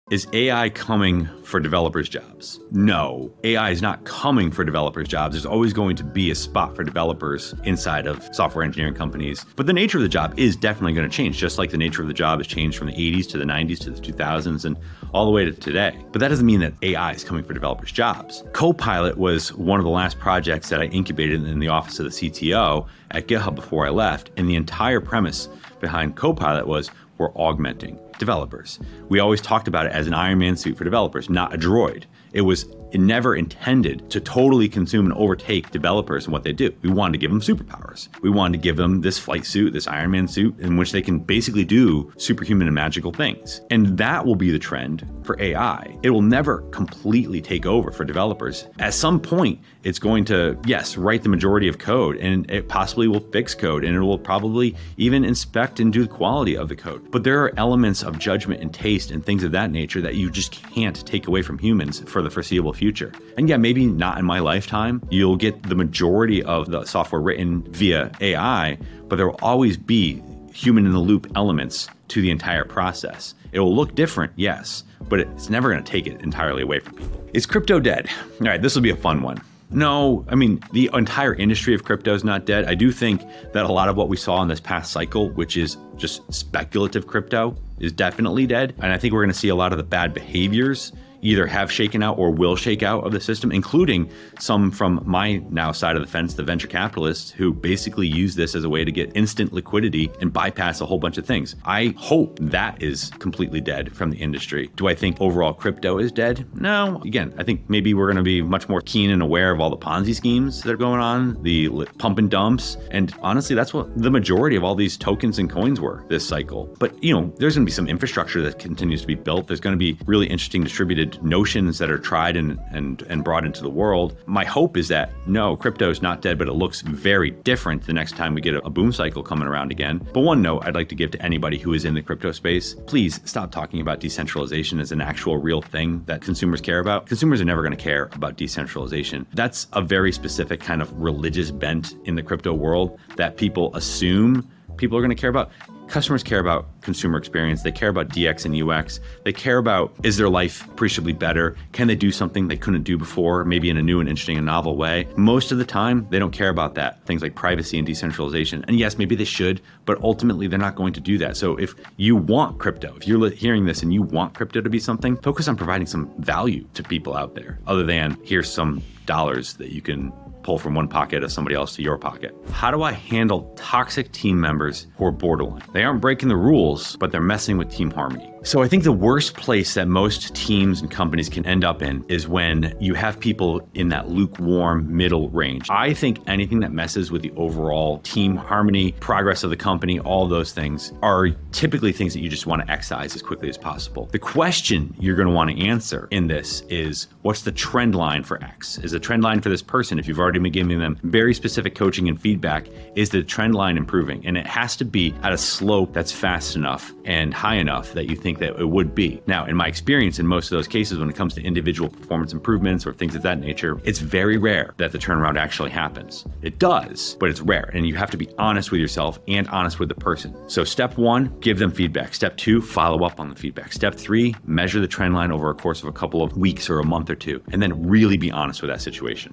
Is AI coming for developers' jobs? No, AI is not coming for developers' jobs. There's always going to be a spot for developers inside of software engineering companies. But the nature of the job is definitely going to change, just like the nature of the job has changed from the 80s to the 90s to the 2000s and all the way to today. But that doesn't mean that AI is coming for developers' jobs. Copilot was one of the last projects that I incubated in the office of the CTO at GitHub before I left. And the entire premise behind Copilot was we're augmenting developers. We always talked about it as an Iron Man suit for developers, not a droid. It was never intended to totally consume and overtake developers and what they do. We wanted to give them superpowers. We wanted to give them this flight suit, this Iron Man suit, in which they can basically do superhuman and magical things. And that will be the trend for AI. It will never completely take over for developers. At some point, it's going to, yes, write the majority of code, and it possibly will fix code, and it will probably even inspect and do the quality of the code. But there are elements of judgment and taste and things of that nature that you just can't take away from humans for the foreseeable future. And yeah, maybe not in my lifetime. You'll get the majority of the software written via AI, but there will always be human in the loop elements to the entire process. It will look different, yes, but it's never going to take it entirely away from people. Is crypto dead? All right, this will be a fun one. No, I mean, the entire industry of crypto is not dead. I do think that a lot of what we saw in this past cycle, which is just speculative crypto, is definitely dead. And I think we're going to see a lot of the bad behaviors either have shaken out or will shake out of the system, including some from my now side of the fence, the venture capitalists who basically use this as a way to get instant liquidity and bypass a whole bunch of things. I hope that is completely dead from the industry. Do I think overall crypto is dead? No. Again, I think maybe we're going to be much more keen and aware of all the Ponzi schemes that are going on, the pump and dumps. And honestly, that's what the majority of all these tokens and coins were this cycle. But, there's going to be some infrastructure that continues to be built. There's going to be really interesting distributed notions that are tried and brought into the world. My hope is that no, crypto is not dead, but it looks very different the next time we get a boom cycle coming around again. But one note I'd like to give to anybody who is in the crypto space, please stop talking about decentralization as an actual real thing that consumers care about. Consumers are never going to care about decentralization. That's a very specific kind of religious bent in the crypto world that people assume people are going to care about. Customers care about consumer experience. They care about DX and UX. They care about, is their life appreciably better? Can they do something they couldn't do before, maybe in a new and interesting and novel way? Most of the time, they don't care about that. Things like privacy and decentralization. And yes, maybe they should, but ultimately they're not going to do that. So if you want crypto, if you're hearing this and you want crypto to be something, focus on providing some value to people out there, other than here's some dollars that you can pull from one pocket of somebody else to your pocket. How do I handle toxic team members who are borderline? They aren't breaking the rules, but they're messing with team harmony. So I think the worst place that most teams and companies can end up in is when you have people in that lukewarm middle range. I think anything that messes with the overall team harmony, progress of the company, all those things are typically things that you just want to excise as quickly as possible. The question you're going to want to answer in this is, what's the trend line for X? Is the trend line for this person, if you've already been giving them very specific coaching and feedback, is the trend line improving? And it has to be at a slope that's fast enough and high enough that you think that it would be. Now, in my experience, in most of those cases, when it comes to individual performance improvements or things of that nature, it's very rare that the turnaround actually happens. It does, but it's rare. And you have to be honest with yourself and honest with the person. So step 1, give them feedback. Step 2, follow up on the feedback. Step 3, measure the trend line over a course of a couple of weeks or a month or two, and then really be honest with that situation.